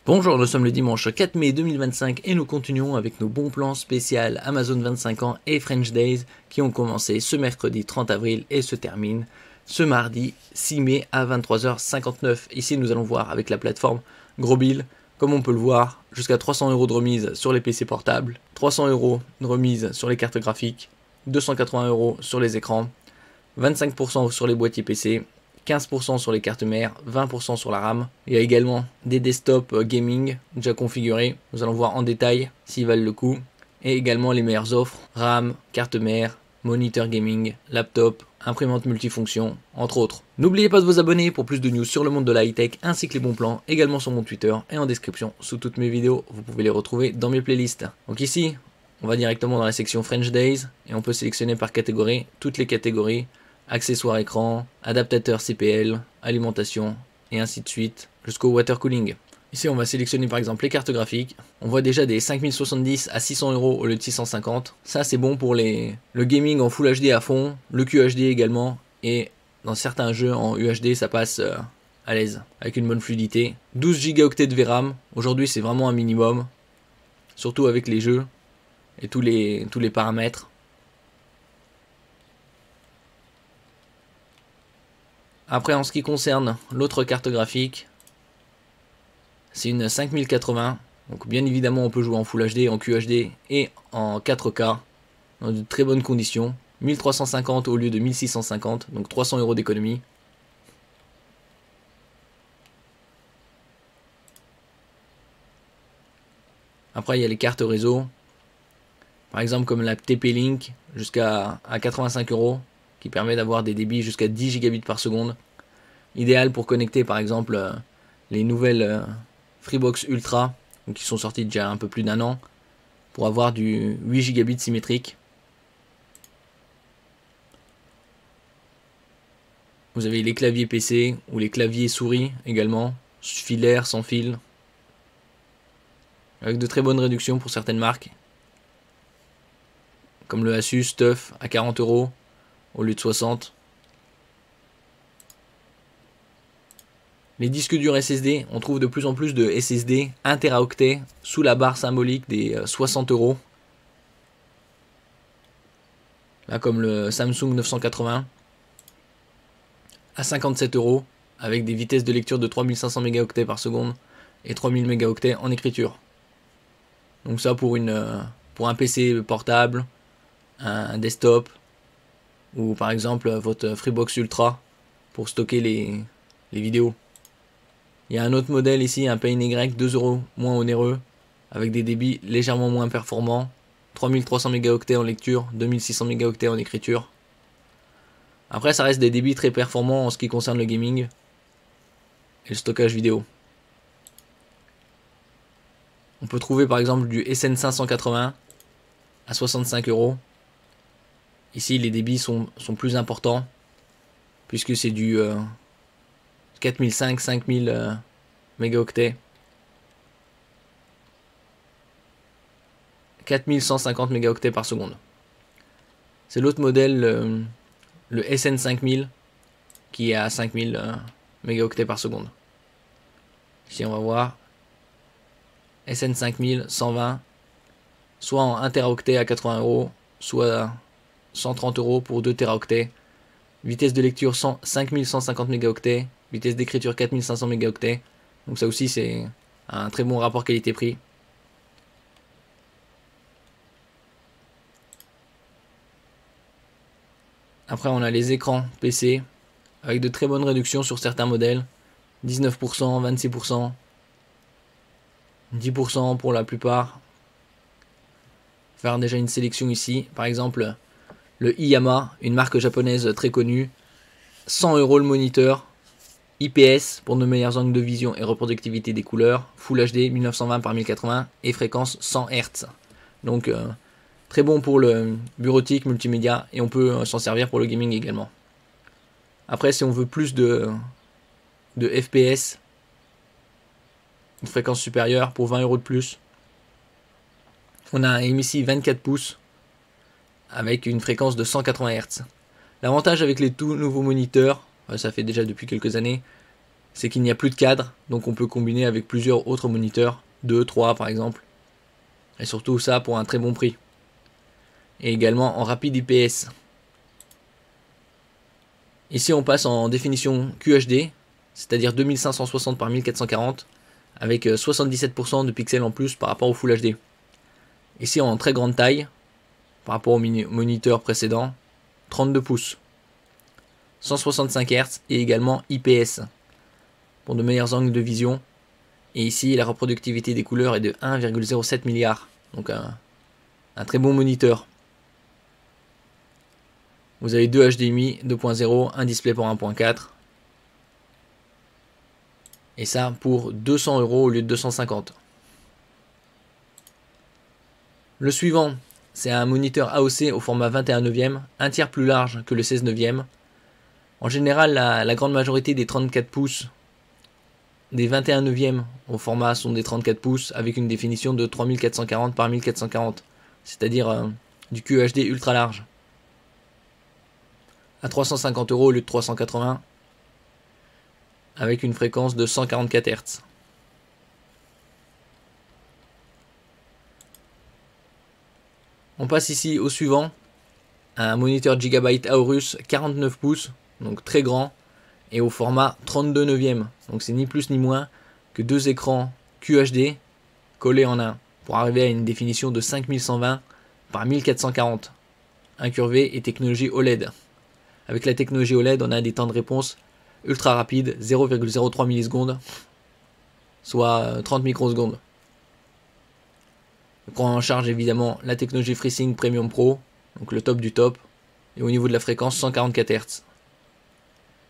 Bonjour, nous sommes le dimanche 4 mai 2025 et nous continuons avec nos bons plans spécial Amazon 25 ans et French Days qui ont commencé ce mercredi 30 avril et se terminent ce mardi 6 mai à 23h59. Ici nous allons voir avec la plateforme Growbill, comme on peut le voir, jusqu'à 300 € de remise sur les PC portables, 300 € de remise sur les cartes graphiques, 280 € sur les écrans, 25% sur les boîtiers PC, 15% sur les cartes mères, 20% sur la RAM. Il y a également des desktops gaming déjà configurés. Nous allons voir en détail s'ils valent le coup. Et également les meilleures offres, RAM, carte mère, moniteur gaming, laptop, imprimante multifonction, entre autres. N'oubliez pas de vous abonner pour plus de news sur le monde de la high-tech ainsi que les bons plans, également sur mon Twitter et en description sous toutes mes vidéos. Vous pouvez les retrouver dans mes playlists. Donc ici, on va directement dans la section French Days et on peut sélectionner par catégorie toutes les catégories. Accessoires écran, adaptateur CPL, alimentation, et ainsi de suite, jusqu'au water cooling. Ici on va sélectionner par exemple les cartes graphiques. On voit déjà des 5070 à 600 € au lieu de 650. Ça c'est bon pour le gaming en Full HD à fond, le QHD également, et dans certains jeux en UHD ça passe à l'aise, avec une bonne fluidité. 12 Go de VRAM, aujourd'hui c'est vraiment un minimum, surtout avec les jeux et tous les paramètres. Après, en ce qui concerne l'autre carte graphique, c'est une 5080. Donc bien évidemment, on peut jouer en Full HD, en QHD et en 4K dans de très bonnes conditions. 1350 au lieu de 1650, donc 300 € d'économie. Après, il y a les cartes réseau. Par exemple, comme la TP-Link jusqu'à 85 €. Qui permet d'avoir des débits jusqu'à 10 gigabits par seconde. Idéal pour connecter par exemple les nouvelles Freebox Ultra qui sont sorties déjà un peu plus d'un an pour avoir du 8 gigabits symétrique. Vous avez les claviers PC ou les claviers souris également, filaires, sans fil, avec de très bonnes réductions pour certaines marques, comme le Asus TUF à 40 € au lieu de 60. Les disques durs SSD, on trouve de plus en plus de SSD 1 Teraoctet sous la barre symbolique des 60 €. Là comme le Samsung 980 à 57 € avec des vitesses de lecture de 3500 mégaoctets par seconde et 3000 mégaoctets en écriture. Donc ça pour un PC portable, un desktop, ou par exemple votre Freebox Ultra pour stocker les vidéos. Il y a un autre modèle ici, un Pain Y, 2 € moins onéreux, avec des débits légèrement moins performants, 3300 mégaoctets en lecture, 2600 mégaoctets en écriture. Après ça reste des débits très performants en ce qui concerne le gaming et le stockage vidéo. On peut trouver par exemple du SN580 à 65 €. Ici, les débits sont plus importants, puisque c'est du 4005-5000 mégaoctets. 4150 mégaoctets par seconde. C'est l'autre modèle, le SN5000, qui est à 5000 mégaoctets par seconde. Ici, on va voir SN5000 120, soit en 1 Teraoctet à 80 €, soit 130 € pour 2 Teraoctets. Vitesse de lecture 5150 mégaoctets. Vitesse d'écriture 4500 mégaoctets. Donc ça aussi c'est un très bon rapport qualité-prix. Après on a les écrans PC avec de très bonnes réductions sur certains modèles. 19%, 26%, 10% pour la plupart. Faire déjà une sélection ici. Par exemple le Iyama, une marque japonaise très connue, 100 € le moniteur, IPS pour de meilleurs angles de vision et reproductivité des couleurs, Full HD 1920 par 1080 et fréquence 100 Hz. Donc très bon pour le bureautique, multimédia, et on peut s'en servir pour le gaming également. Après si on veut plus de FPS, une fréquence supérieure pour 20 € de plus, on a un MSI 24 pouces avec une fréquence de 180 Hz. L'avantage avec les tout nouveaux moniteurs, ça fait déjà depuis quelques années, c'est qu'il n'y a plus de cadre, donc on peut combiner avec plusieurs autres moniteurs, 2, 3 par exemple, et surtout ça pour un très bon prix. Et également en rapide IPS. Ici on passe en définition QHD, c'est-à-dire 2560 par 1440, avec 77% de pixels en plus par rapport au Full HD. Ici en très grande taille, par rapport au moniteur précédent, 32 pouces, 165 Hz et également IPS, pour de meilleurs angles de vision. Et ici la reproductivité des couleurs est de 1,07 milliard, donc un très bon moniteur. Vous avez deux HDMI 2.0, un DisplayPort 1.4. Et ça pour 200 € au lieu de 250. Le suivant, c'est un moniteur AOC au format 21 neuvième, un tiers plus large que le 16 neuvième. En général, la grande majorité des 34 pouces des 21 neuvième au format sont des 34 pouces avec une définition de 3440 par 1440, c'est-à-dire du QHD ultra large. À 350 € au lieu de 380, avec une fréquence de 144 Hz. On passe ici au suivant, un moniteur Gigabyte Aorus 49 pouces, donc très grand, et au format 32 neuvième, donc c'est ni plus ni moins que deux écrans QHD collés en un, pour arriver à une définition de 5120 par 1440, incurvé et technologie OLED. Avec la technologie OLED, on a des temps de réponse ultra rapides, 0,03 millisecondes, soit 30 microsecondes. On prend en charge évidemment la technologie FreeSync Premium Pro, donc le top du top, et au niveau de la fréquence 144 Hz.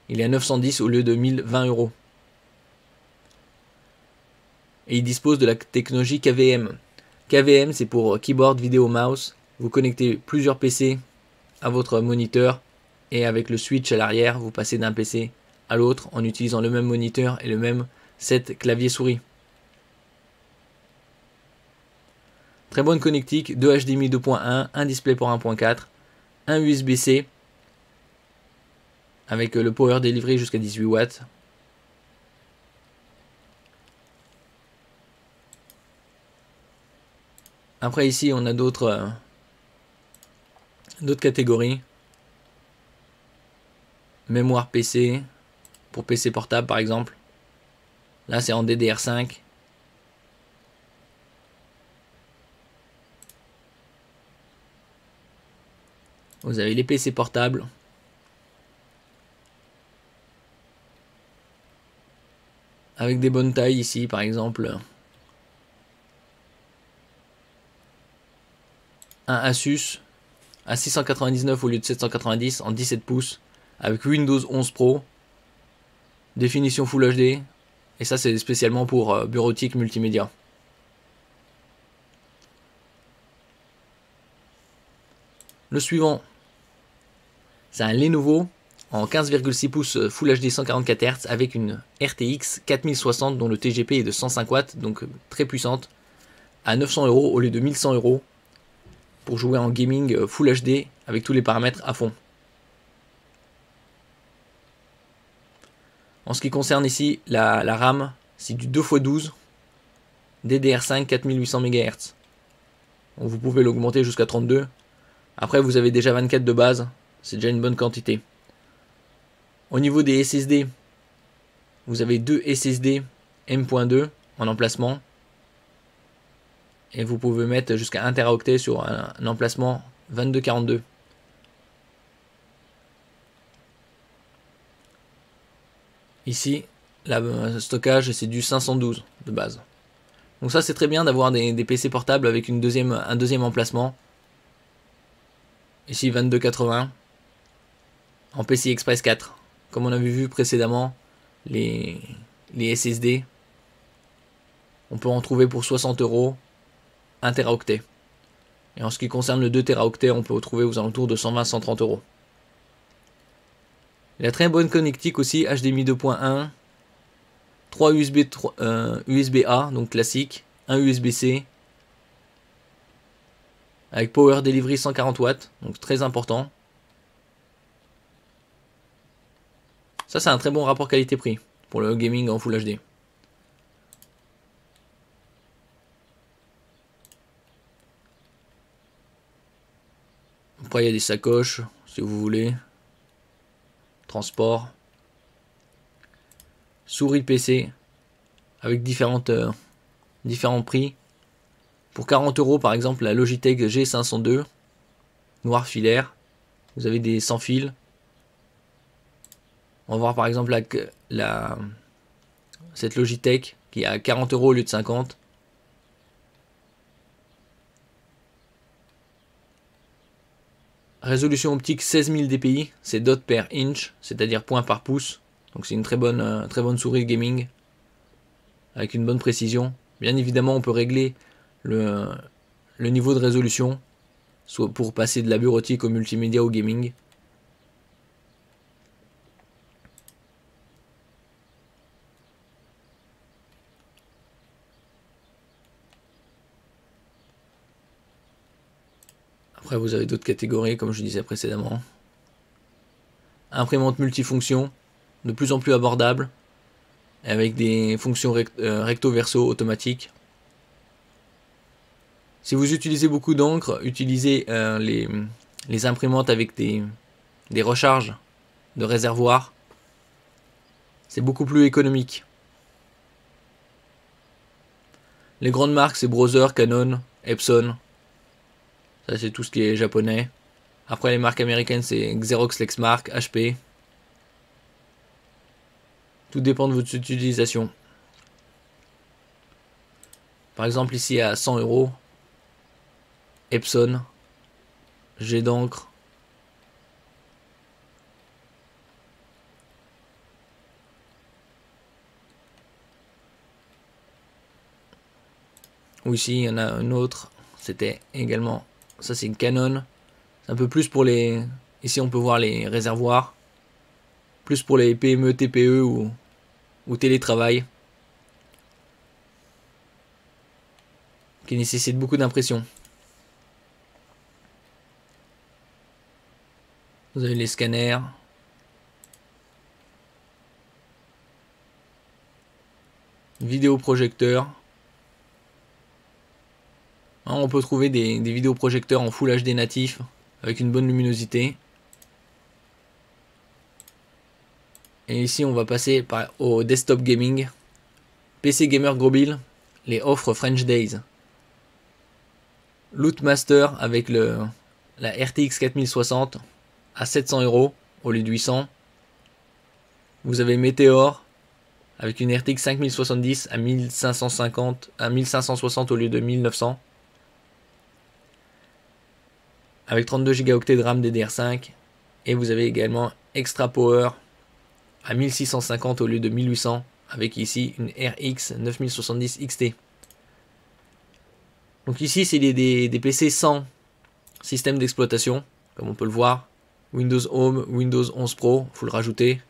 Il est à 910 au lieu de 1020 €. Et il dispose de la technologie KVM. KVM, c'est pour Keyboard Video Mouse. Vous connectez plusieurs PC à votre moniteur et avec le switch à l'arrière, vous passez d'un PC à l'autre en utilisant le même moniteur et le même set clavier-souris. Très bonne connectique, 2 HDMI 2.1, un DisplayPort 1.4, un USB-C avec le power delivery jusqu'à 18 watts. Après ici on a d'autres catégories. Mémoire PC, pour PC portable par exemple. Là c'est en DDR5. Vous avez les PC portables. Avec des bonnes tailles ici par exemple. Un Asus à 699 au lieu de 790 en 17 pouces avec Windows 11 Pro, définition Full HD, et ça c'est spécialement pour bureautique multimédia. Le suivant, c'est un Lenovo en 15,6 pouces Full HD 144 Hz avec une RTX 4060 dont le TGP est de 105 watts, donc très puissante, à 900 € au lieu de 1100 € pour jouer en gaming Full HD avec tous les paramètres à fond. En ce qui concerne ici la RAM, c'est du 2x12 DDR5 4800 MHz. Donc vous pouvez l'augmenter jusqu'à 32. Après vous avez déjà 24 de base, c'est déjà une bonne quantité. Au niveau des SSD, vous avez deux SSD M.2 en emplacement. Et vous pouvez mettre jusqu'à 1 Teraoctet sur un emplacement 2242. Ici, le stockage c'est du 512 de base. Donc ça c'est très bien d'avoir des PC portables avec un deuxième emplacement. Ici 2280 en PCI Express 4. Comme on avait vu précédemment, les SSD, on peut en trouver pour 60 € 1 Teraoctet. Et en ce qui concerne le 2 Teraoctet, on peut le trouver aux alentours de 120-130 €. Il a très bonne connectique aussi, HDMI 2.1, 3 USB-A, donc classique, un USB-C, avec Power Delivery 140 watts, donc très important. Ça c'est un très bon rapport qualité-prix pour le gaming en Full HD. Après il y a des sacoches si vous voulez. Transport. Souris PC avec différents prix. Pour 40 € par exemple la Logitech G502 noir filaire. Vous avez des sans fil. On va voir par exemple cette Logitech qui est à 40 € au lieu de 50. Résolution optique 16000 dpi, c'est dot per inch, c'est-à-dire point par pouce. Donc c'est une très bonne souris gaming avec une bonne précision. Bien évidemment, on peut régler le niveau de résolution, soit pour passer de la bureautique au multimédia au gaming. Après, vous avez d'autres catégories, comme je disais précédemment. Imprimante multifonction, de plus en plus abordable, avec des fonctions recto-verso automatiques. Si vous utilisez beaucoup d'encre, utilisez les imprimantes avec des recharges de réservoir. C'est beaucoup plus économique. Les grandes marques, c'est Brother, Canon, Epson. Ça, c'est tout ce qui est japonais. Après, les marques américaines, c'est Xerox, Lexmark, HP. Tout dépend de votre utilisation. Par exemple, ici à 100 €, Epson, jet d'encre. Ou ici, il y en a un autre. C'était également... Ça, c'est une Canon. C'est un peu plus pour les... Ici, on peut voir les réservoirs. Plus pour les PME, TPE ou télétravail. Qui nécessitent beaucoup d'impression. Vous avez les scanners. Vidéoprojecteurs. On peut trouver des vidéoprojecteurs en Full HD natif avec une bonne luminosité. Et ici on va passer au desktop gaming. PC Gamer Global, les offres French Days. Lootmaster avec la RTX 4060 à 700 € au lieu de 800. Vous avez Meteor avec une RTX 5070 à 1560 au lieu de 1900. Avec 32 Go de RAM DDR5. Et vous avez également Extra Power à 1650 au lieu de 1800 avec ici une RX 9070 XT. Donc ici c'est des PC sans système d'exploitation comme on peut le voir. Windows Home, Windows 11 Pro, il faut le rajouter.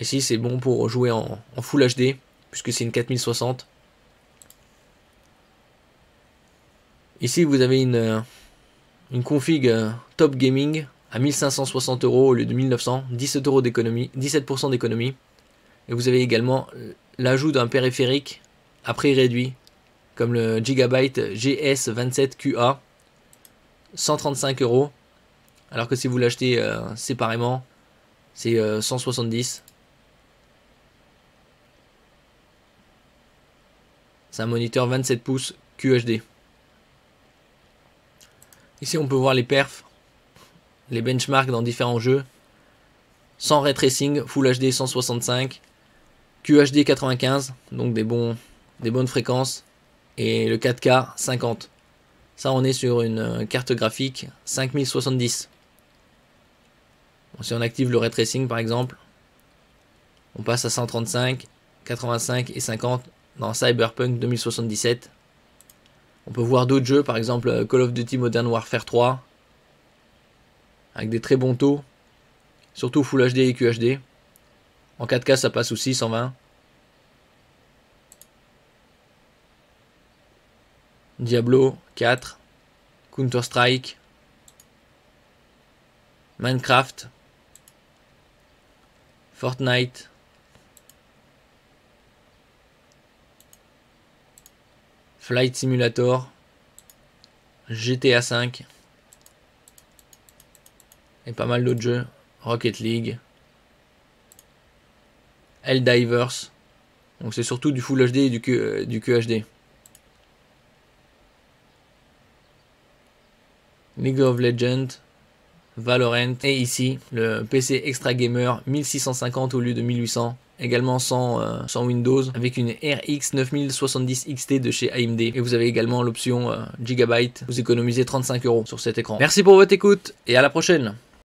Ici c'est bon pour jouer en Full HD puisque c'est une 4060. Ici vous avez une config Top Gaming à 1560 € au lieu de 1900, 17% d'économie. Et vous avez également l'ajout d'un périphérique à prix réduit, comme le Gigabyte GS27QA, 135 €, alors que si vous l'achetez séparément, c'est 170. C'est un moniteur 27 pouces QHD. Ici on peut voir les perfs, les benchmarks dans différents jeux. Sans ray tracing, Full HD 165, QHD 95, donc des bonnes fréquences, et le 4K 50. Ça on est sur une carte graphique 5070. Bon, si on active le ray tracing par exemple, on passe à 135, 85 et 50 dans Cyberpunk 2077. On peut voir d'autres jeux, par exemple Call of Duty Modern Warfare 3, avec des très bons taux, surtout Full HD et QHD. En 4K ça passe aussi 120. Diablo 4, Counter Strike, Minecraft, Fortnite, Flight Simulator, GTA V et pas mal d'autres jeux, Rocket League, Helldivers, donc c'est surtout du Full HD et du QHD. League of Legends, Valorant, et ici le PC Extra Gamer 1650 au lieu de 1800, également sans Windows, avec une RX 9070 XT de chez AMD, et vous avez également l'option Gigabyte, vous économisez 35 € sur cet écran. Merci pour votre écoute et à la prochaine.